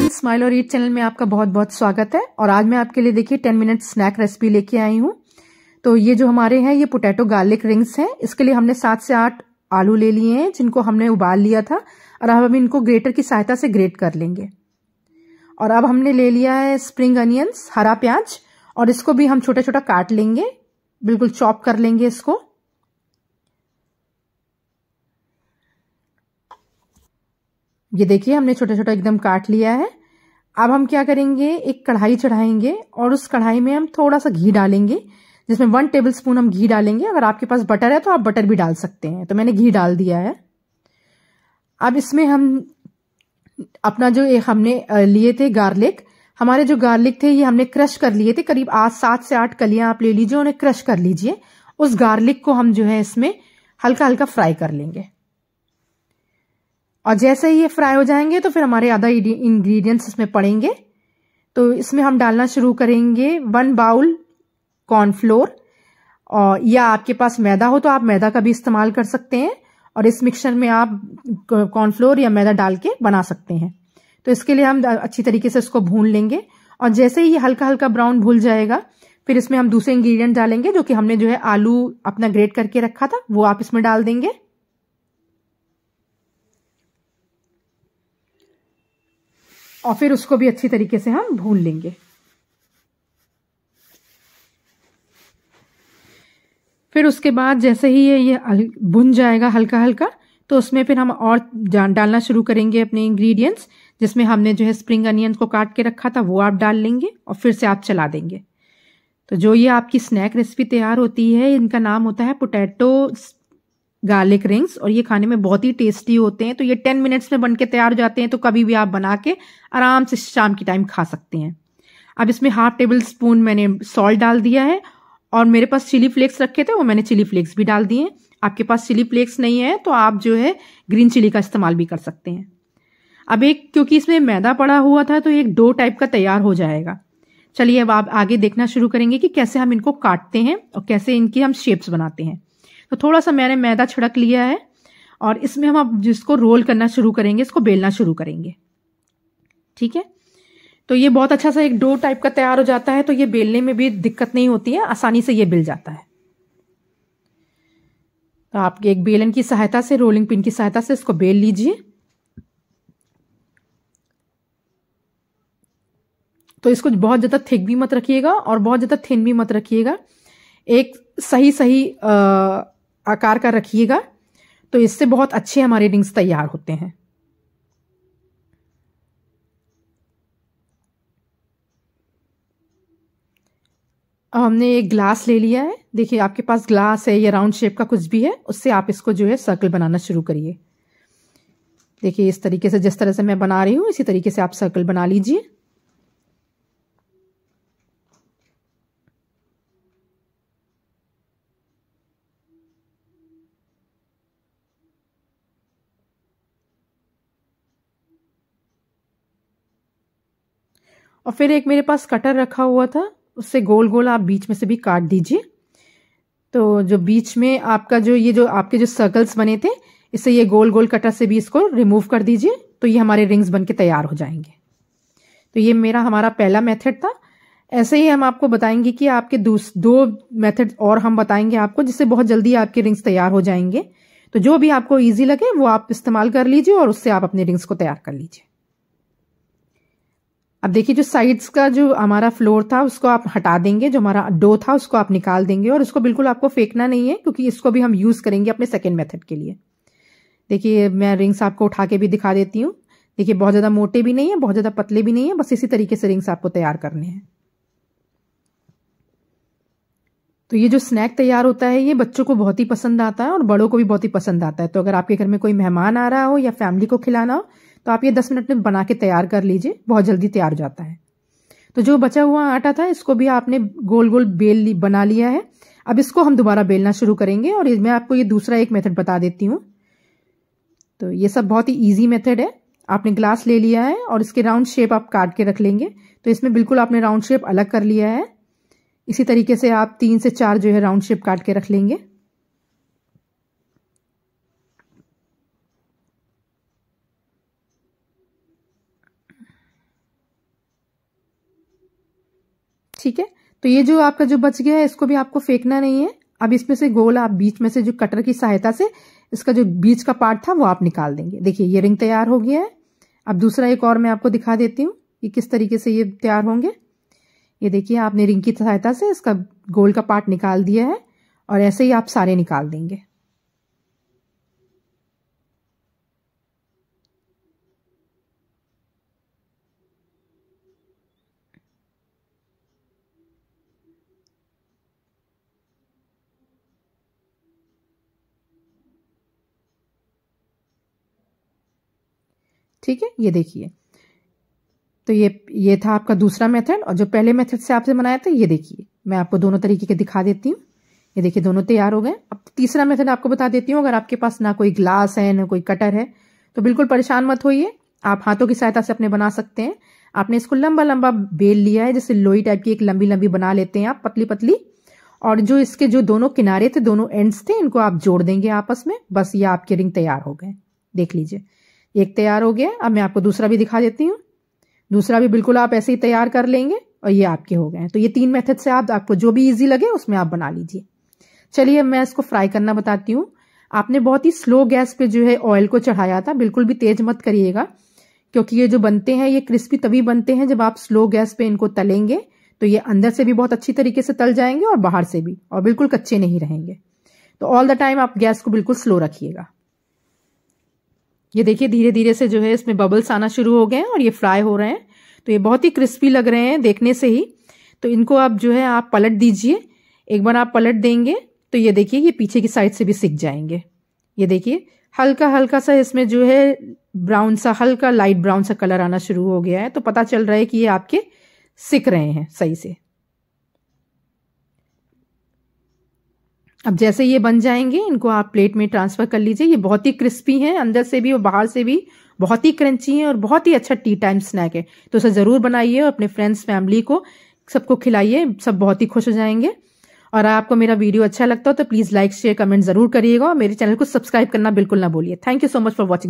Friends, smile और ईट channel में आपका बहुत बहुत स्वागत है। और आज मैं आपके लिए देखिए 10 मिनट स्नैक रेसिपी लेके आई हूँ। तो ये जो हमारे हैं ये पोटैटो गार्लिक रिंग्स हैं। इसके लिए हमने 7 से 8 आलू ले लिए हैं जिनको हमने उबाल लिया था और अब हम इनको ग्रेटर की सहायता से ग्रेट कर लेंगे। और अब हमने ले लिया है स्प्रिंग अनियंस, हरा प्याज, और इसको भी हम छोटा छोटा काट लेंगे, बिल्कुल चॉप कर लेंगे इसको। ये देखिए हमने छोटा छोटा एकदम काट लिया है। अब हम क्या करेंगे, एक कढ़ाई चढ़ाएंगे और उस कढ़ाई में हम थोड़ा सा घी डालेंगे, जिसमें 1 टेबलस्पून हम घी डालेंगे। अगर आपके पास बटर है तो आप बटर भी डाल सकते हैं, तो मैंने घी डाल दिया है। अब इसमें हम अपना जो हमने लिए थे गार्लिक, हमारे जो गार्लिक थे ये हमने क्रश कर लिए थे, करीब 7 से 8 कलियां आप ले लीजिए, उन्हें क्रश कर लीजिए। उस गार्लिक को हम जो है इसमें हल्का हल्का फ्राई कर लेंगे। और जैसे ही ये फ्राई हो जाएंगे तो फिर हमारे अदर इंग्रेडिएंट्स इसमें पड़ेंगे। तो इसमें हम डालना शुरू करेंगे 1 बाउल कॉर्नफ्लोर, और या आपके पास मैदा हो तो आप मैदा का भी इस्तेमाल कर सकते हैं, और इस मिक्सचर में आप कॉर्नफ्लोर या मैदा डाल के बना सकते हैं। तो इसके लिए हम अच्छी तरीके से इसको भून लेंगे, और जैसे ही हल्का हल्का ब्राउन भून जाएगा फिर इसमें हम दूसरे इंग्रेडिएंट डालेंगे, जो कि हमने जो है आलू अपना ग्रेट करके रखा था वो आप इसमें डाल देंगे। और फिर उसको भी अच्छी तरीके से हम भून लेंगे। फिर उसके बाद जैसे ही ये भुन जाएगा हल्का हल्का, तो उसमें फिर हम और डालना शुरू करेंगे अपने इंग्रेडिएंट्स, जिसमें हमने जो है स्प्रिंग अनियंस को काट के रखा था वो आप डाल लेंगे और फिर से आप चला देंगे। तो जो ये आपकी स्नैक रेसिपी तैयार होती है, इनका नाम होता है पोटैटो गार्लिक रिंग्स, और ये खाने में बहुत ही टेस्टी होते हैं। तो ये 10 मिनट्स में बनके तैयार हो जाते हैं, तो कभी भी आप बना के आराम से शाम की टाइम खा सकते हैं। अब इसमें 1/2 टेबलस्पून मैंने सॉल्ट डाल दिया है, और मेरे पास चिली फ्लेक्स रखे थे वो मैंने चिली फ्लेक्स भी डाल दिए। आपके पास चिली फ्लेक्स नहीं है तो आप जो है ग्रीन चिली का इस्तेमाल भी कर सकते हैं। अब क्योंकि इसमें मैदा पड़ा हुआ था तो एक डो टाइप का तैयार हो जाएगा। चलिए अब आप आगे देखना शुरू करेंगे कि कैसे हम इनको काटते हैं और कैसे इनकी हम शेप्स बनाते हैं। तो थोड़ा सा मैंने मैदा छिड़क लिया है, और इसमें हम अब जिसको रोल करना शुरू करेंगे, इसको बेलना शुरू करेंगे। ठीक है, तो ये बहुत अच्छा सा एक डो टाइप का तैयार हो जाता है, तो ये बेलने में भी दिक्कत नहीं होती है, आसानी से ये बेल जाता है। तो आप एक बेलन की सहायता से, रोलिंग पिन की सहायता से इसको बेल लीजिए। तो इसको बहुत ज्यादा थिक भी मत रखिएगा और बहुत ज्यादा थिन भी मत रखिएगा, एक सही सही आकार का रखिएगा, तो इससे बहुत अच्छे हमारे रिंग्स तैयार होते हैं। अब हमने एक ग्लास ले लिया है, देखिए आपके पास ग्लास है या राउंड शेप का कुछ भी है, उससे आप इसको जो है सर्कल बनाना शुरू करिए। देखिए इस तरीके से, जिस तरह से मैं बना रही हूं इसी तरीके से आप सर्कल बना लीजिए। और फिर एक मेरे पास कटर रखा हुआ था, उससे गोल गोल आप बीच में से भी काट दीजिए। तो जो बीच में आपका जो आपके जो सर्कल्स बने थे, इससे ये गोल गोल कटर से भी इसको रिमूव कर दीजिए, तो ये हमारे रिंग्स बनके तैयार हो जाएंगे। तो ये हमारा पहला मेथड था। ऐसे ही हम आपको बताएंगे कि आपके 2 मेथड और हम बताएंगे आपको, जिससे बहुत जल्दी आपके रिंग्स तैयार हो जाएंगे। तो जो भी आपको ईजी लगे वो आप इस्तेमाल कर लीजिए और उससे आप अपने रिंग्स को तैयार कर लीजिए। अब देखिए जो साइड्स का जो हमारा फ्लोर था उसको आप हटा देंगे, जो हमारा डो था उसको आप निकाल देंगे, और इसको बिल्कुल आपको फेंकना नहीं है, क्योंकि इसको भी हम यूज करेंगे अपने सेकेंड मेथड के लिए। देखिए मैं रिंग्स आपको उठा के भी दिखा देती हूँ। देखिए बहुत ज्यादा मोटे भी नहीं है, बहुत ज्यादा पतले भी नहीं है, बस इसी तरीके से रिंग्स आपको तैयार करने हैं। तो ये जो स्नैक तैयार होता है ये बच्चों को बहुत ही पसंद आता है और बड़ों को भी बहुत ही पसंद आता है। तो अगर आपके घर में कोई मेहमान आ रहा हो या फैमिली को खिलाना हो तो आप ये 10 मिनट में बना के तैयार कर लीजिए, बहुत जल्दी तैयार हो जाता है। तो जो बचा हुआ आटा था इसको भी आपने गोल गोल बना लिया है। अब इसको हम दोबारा बेलना शुरू करेंगे, और मैं आपको ये दूसरा एक मेथड बता देती हूँ। तो ये सब बहुत ही इजी मेथड है। आपने ग्लास ले लिया है और इसके राउंड शेप आप काट के रख लेंगे, तो इसमें बिल्कुल आपने राउंड शेप अलग कर लिया है। इसी तरीके से आप 3 से 4 जो है राउंड शेप काट के रख लेंगे। ठीक है, तो ये जो आपका जो बच गया है इसको भी आपको फेंकना नहीं है। अब इसमें से गोल आप बीच में से जो कटर की सहायता से इसका जो बीच का पार्ट था वो आप निकाल देंगे। देखिए ये रिंग तैयार हो गया है। अब दूसरा एक और मैं आपको दिखा देती हूँ कि किस तरीके से ये तैयार होंगे। ये देखिए आपने रिंग की सहायता से इसका गोल का पार्ट निकाल दिया है और ऐसे ही आप सारे निकाल देंगे। ठीक है, ये देखिए, तो ये था आपका दूसरा मेथड। और जो पहले मेथड से आपसे बनाया था ये देखिए, मैं आपको दोनों तरीके के दिखा देती हूँ। ये देखिए दोनों तैयार हो गए। अब तीसरा मेथड आपको बता देती हूँ। अगर आपके पास ना कोई ग्लास है ना कोई कटर है तो बिल्कुल परेशान मत होइए, आप हाथों की सहायता से अपने बना सकते हैं। आपने इसको लंबा लंबा बेल लिया है, जैसे लोई टाइप की एक लंबी लंबी बना लेते हैं आप, पतली पतली। और जो इसके जो दोनों किनारे थे, दोनों एंड्स थे, इनको आप जोड़ देंगे आपस में। बस ये आपके रिंग तैयार हो गए। देख लीजिए एक तैयार हो गया। अब मैं आपको दूसरा भी दिखा देती हूँ। दूसरा भी बिल्कुल आप ऐसे ही तैयार कर लेंगे और ये आपके हो गए। तो ये 3 मेथड से आपको जो भी इजी लगे उसमें आप बना लीजिए। चलिए अब मैं इसको फ्राई करना बताती हूँ। आपने बहुत ही स्लो गैस पे जो है ऑयल को चढ़ाया था, बिल्कुल भी तेज मत करिएगा, क्योंकि ये जो बनते हैं ये क्रिस्पी तभी बनते हैं जब आप स्लो गैस पे इनको तलेंगे। तो ये अंदर से भी बहुत अच्छी तरीके से तल जाएंगे और बाहर से भी, और बिल्कुल कच्चे नहीं रहेंगे। तो ऑल द टाइम आप गैस को बिल्कुल स्लो रखिएगा। ये देखिए धीरे धीरे से जो है इसमें बबल्स आना शुरू हो गए हैं और ये फ्राई हो रहे हैं। तो ये बहुत ही क्रिस्पी लग रहे हैं देखने से ही। तो इनको आप जो है आप पलट दीजिए। एक बार आप पलट देंगे तो ये देखिए ये पीछे की साइड से भी सिक जाएंगे। ये देखिए हल्का हल्का सा इसमें जो है ब्राउन सा, हल्का लाइट ब्राउन सा कलर आना शुरू हो गया है। तो पता चल रहा है कि ये आपके सिक रहे हैं सही से। अब जैसे ये बन जाएंगे इनको आप प्लेट में ट्रांसफर कर लीजिए। ये बहुत ही क्रिस्पी हैं अंदर से भी और बाहर से भी, बहुत ही क्रंची हैं और बहुत ही अच्छा टी टाइम स्नैक है। तो इसे जरूर बनाइए और अपने फ्रेंड्स फैमिली को सबको खिलाइए, सब बहुत ही खुश हो जाएंगे। और आपको मेरा वीडियो अच्छा लगता हो तो प्लीज लाइक शेयर कमेंट जरूर करिएगा और मेरे चैनल को सब्सक्राइब करना बिल्कुल ना भूलिए। Thank you so much for watching.